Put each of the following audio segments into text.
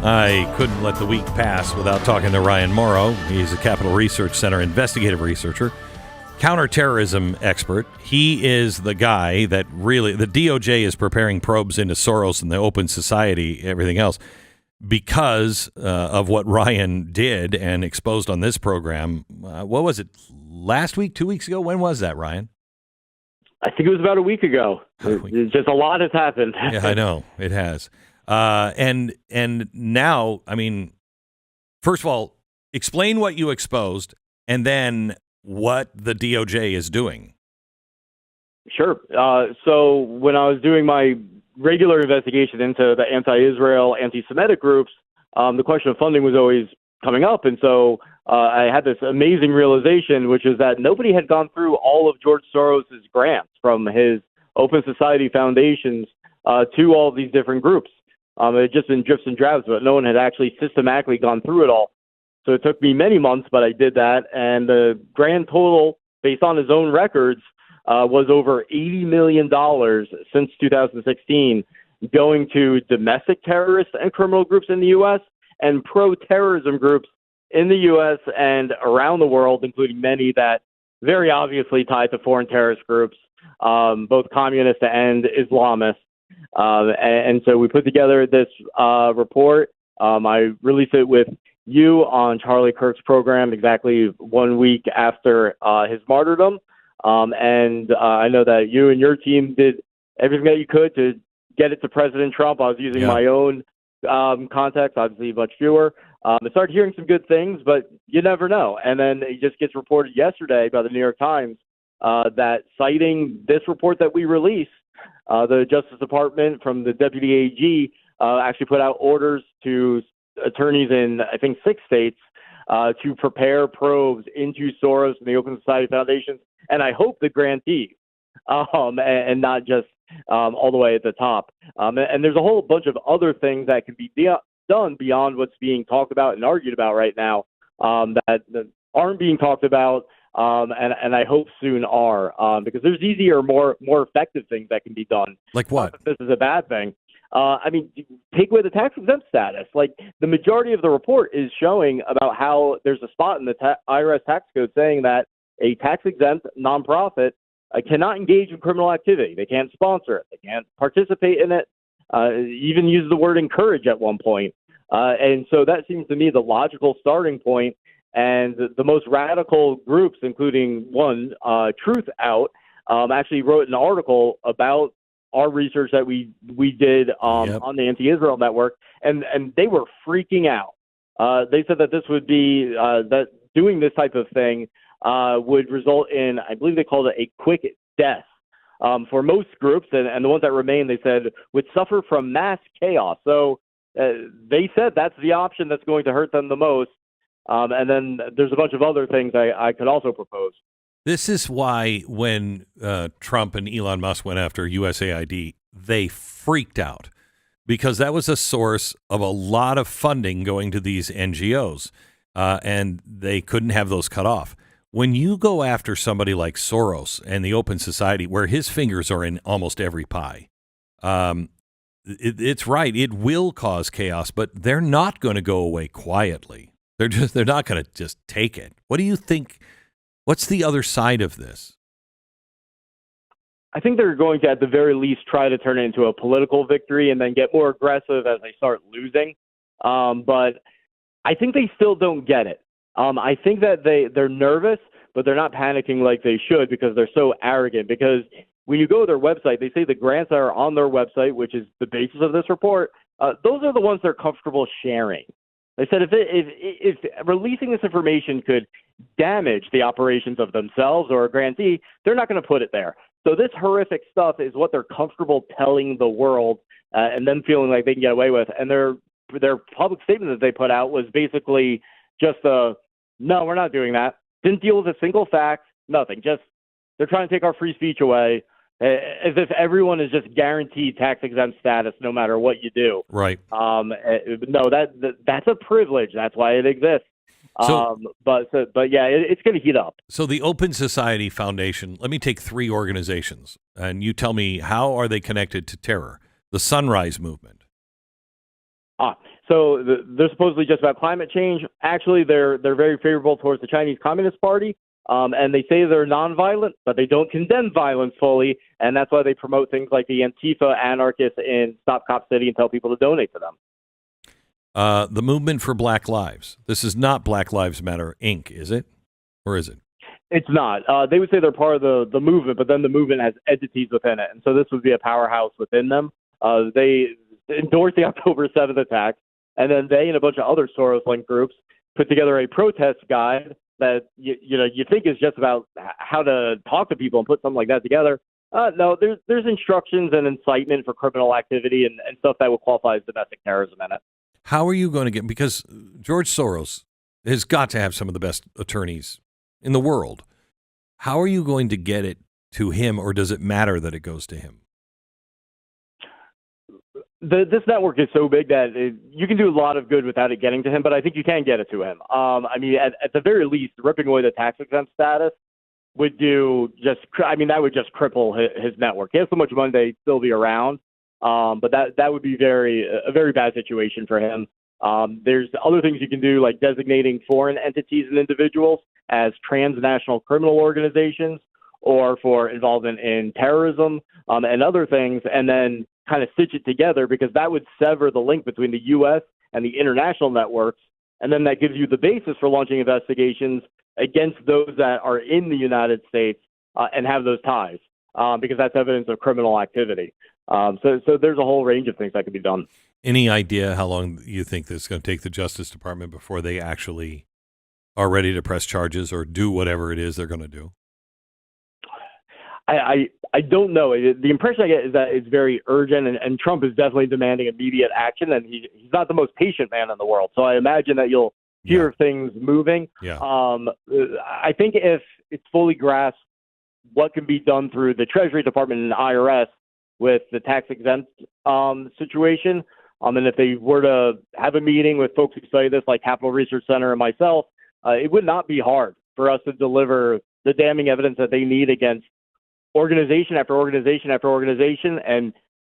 I couldn't let the week pass without talking to Ryan Mauro. He's a Capital Research Center investigative researcher, counterterrorism expert. He is the guy that really, the DOJ is preparing probes into Soros and the open society, everything else, because of what Ryan did and exposed on this program. What was it, last week, 2 weeks ago? When was that, Ryan? I think it was about a week ago. It's just a lot has happened. Yeah, I know. It has. And now, I mean, first of all, explain what you exposed and then what the DOJ is doing. Sure. So when I was doing my regular investigation into the anti-Israel, anti-Semitic groups, the question of funding was always coming up. And so I had this amazing realization, which is that nobody had gone through all of George Soros' grants from his Open Society foundations to all of these different groups. It had just been drips and drabs, but no one had actually systematically gone through it all. So it took me many months, but I did that. And the grand total, based on his own records, was over $80 million since 2016, going to domestic terrorist and criminal groups in the U.S. and pro-terrorism groups in the U.S. and around the world, including many that very obviously tied to foreign terrorist groups, both communist and Islamist. And so we put together this report. I released it with you on Charlie Kirk's program exactly 1 week after his martyrdom. And I know that you and your team did everything that you could to get it to President Trump. I was using my own contacts, obviously much fewer. I started hearing some good things, but you never know. And then it just gets reported yesterday by the New York Times that citing this report that we released, the Justice Department from the Deputy AG actually put out orders to attorneys in, I think, 6 states to prepare probes into Soros and the Open Society Foundations, and I hope the grantees, and not just all the way at the top. And there's a whole bunch of other things that can be done beyond what's being talked about and argued about right now that aren't being talked about, and I hope soon are, because there's easier, more effective things that can be done. Like what? This is a bad thing. I mean, take away the tax-exempt status. Like, the majority of the report is showing about how there's a spot in the IRS tax code saying that a tax-exempt nonprofit cannot engage in criminal activity. They can't sponsor it. They can't participate in it, even use the word encourage at one point. And so that seems to me the logical starting point. And the most radical groups, including one, Truth Out, actually wrote an article about our research that we did on the Anti-Israel Network, and they were freaking out. They said that this would be that doing this type of thing would result in, I believe they called it a quick death for most groups, and the ones that remain, they said, would suffer from mass chaos. So they said that's the option that's going to hurt them the most. And then there's a bunch of other things I could also propose. This is why when Trump and Elon Musk went after USAID, they freaked out, because that was a source of a lot of funding going to these NGOs, and they couldn't have those cut off. When you go after somebody like Soros and the Open Society, where his fingers are in almost every pie, it's right. It will cause chaos, but they're not going to go away quietly. They're not going to just take it. What do you think? What's the other side of this? I think they're going to, at the very least, try to turn it into a political victory and then get more aggressive as they start losing. But I think they still don't get it. I think that they're nervous, but they're not panicking like they should because they're so arrogant. Because when you go to their website, they say the grants that are on their website, which is the basis of this report, those are the ones they're comfortable sharing. They said if releasing this information could damage the operations of themselves or a grantee, they're not going to put it there. So this horrific stuff is what they're comfortable telling the world and then feeling like they can get away with. And their public statement that they put out was basically just no, we're not doing that. Didn't deal with a single fact, nothing. Just they're trying to take our free speech away. As if everyone is just guaranteed tax-exempt status no matter what you do. Right. No, that's a privilege. That's why it exists. But yeah, it's going to heat up. So the Open Society Foundation, let me take 3 organizations, and you tell me, how are they connected to terror? The Sunrise Movement. So they're supposedly just about climate change. Actually, they're very favorable towards the Chinese Communist Party, and they say they're nonviolent, but they don't condemn violence fully, and that's why they promote things like the Antifa anarchists in Stop Cop City and tell people to donate to them. The movement for Black Lives. This is not Black Lives Matter, Inc., is it? Or is it? It's not. They would say they're part of the movement, but then the movement has entities within it, and so this would be a powerhouse within them. They endorsed the October 7th attack, and then they and a bunch of other Soros-linked groups put together a protest guide that you think is just about how to talk to people and put something like that together. No, there's instructions and incitement for criminal activity and stuff that would qualify as domestic terrorism in it. How are you going to get, because George Soros has got to have some of the best attorneys in the world. How are you going to get it to him, or does it matter that it goes to him? This network is so big that you can do a lot of good without it getting to him, but I think you can get it to him. I mean, at the very least, ripping away the tax-exempt status would that would just cripple his network. He has so much money that he'd still be around. But that would be a very bad situation for him. There's other things you can do, like designating foreign entities and individuals as transnational criminal organizations or for involvement in terrorism and other things, and then kind of stitch it together, because that would sever the link between the U.S. and the international networks, and then that gives you the basis for launching investigations against those that are in the United States and have those ties, because that's evidence of criminal activity. So there's a whole range of things that could be done. Any idea how long you think this is going to take the Justice Department before they actually are ready to press charges or do whatever it is they're going to do? I don't know. The impression I get is that it's very urgent, and Trump is definitely demanding immediate action, and he's not the most patient man in the world. So I imagine that you'll hear things moving. Yeah. I think if it's fully grasped what can be done through the Treasury Department and the IRS with the tax-exempt situation, and if they were to have a meeting with folks who study this, like Capital Research Center and myself, it would not be hard for us to deliver the damning evidence that they need against organization after organization after organization. And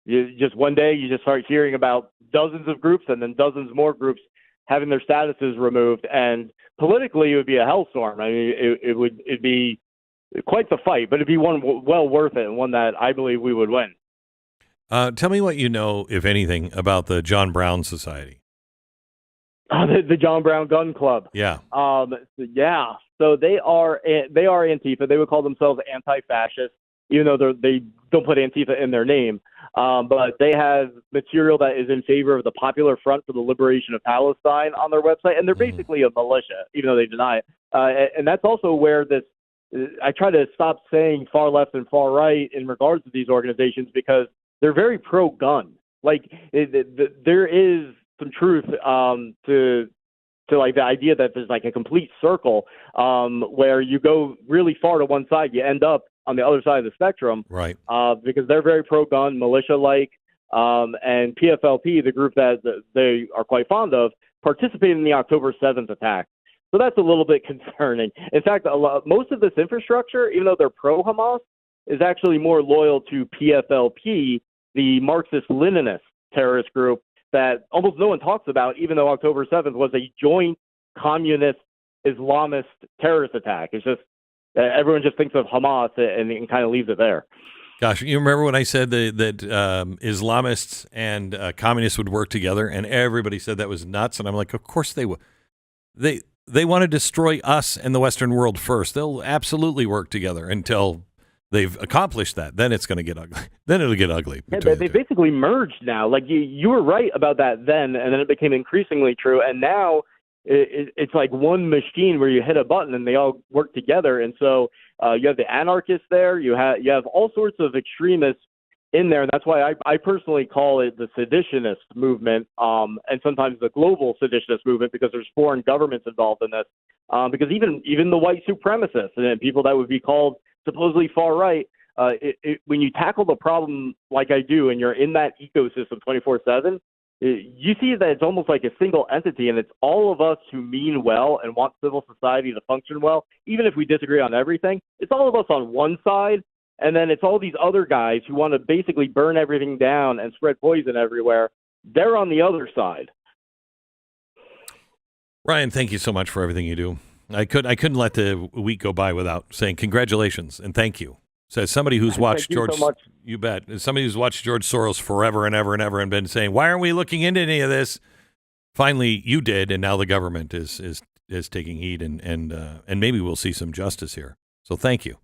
just one day you just start hearing about dozens of groups and then dozens more groups having their statuses removed. And politically, it would be a hellstorm. I mean, it'd be quite the fight, but it'd be one well worth it, and one that I believe we would win. Tell me what you know, if anything, about the John Brown Society. The John Brown Gun Club. Yeah. Yeah. So they are Antifa. They would call themselves anti-fascist, even though they don't put Antifa in their name. But they have material that is in favor of the Popular Front for the Liberation of Palestine on their website, and they're basically a militia, even though they deny it. And that's also where I try to stop saying far left and far right in regards to these organizations, because they're very pro-gun. Like there is some truth to like the idea that there's like a complete circle where you go really far to one side, you end up on the other side of the spectrum, right? Because they're very pro-gun, militia-like, and PFLP, the group that they are quite fond of, participated in the October 7th attack. So that's a little bit concerning. In fact, most of this infrastructure, even though they're pro-Hamas, is actually more loyal to PFLP, the Marxist-Leninist terrorist group that almost no one talks about, even though October 7th was a joint communist Islamist terrorist attack. It's just everyone just thinks of Hamas and kind of leaves it there. Gosh, you remember when I said that Islamists and communists would work together, and everybody said that was nuts, and I'm like, of course they would. They want to destroy us and the Western world first. They'll absolutely work together until they've accomplished that. Then it's going to get ugly. Then it'll get ugly. Yeah, they basically merged now. Like you were right about that then, and then it became increasingly true. And now it's like one machine where you hit a button and they all work together. And so you have the anarchists there. You have all sorts of extremists in there. And that's why I personally call it the seditionist movement, and sometimes the global seditionist movement, because there's foreign governments involved in this. Because even the white supremacists and people that would be called supposedly far right, when you tackle the problem like I do, and you're in that ecosystem 24/7, you see that it's almost like a single entity, and it's all of us who mean well and want civil society to function well, even if we disagree on everything. It's all of us on one side, and then it's all these other guys who want to basically burn everything down and spread poison everywhere. They're on the other side. Ryan, thank you so much for everything you do. I couldn't let the week go by without saying congratulations and thank you. Says somebody who's watched Thank you George. so much. You bet. As somebody who's watched George Soros forever and ever and ever and been saying, "Why aren't we looking into any of this?" Finally, you did, and now the government is taking heed, and maybe we'll see some justice here. So thank you.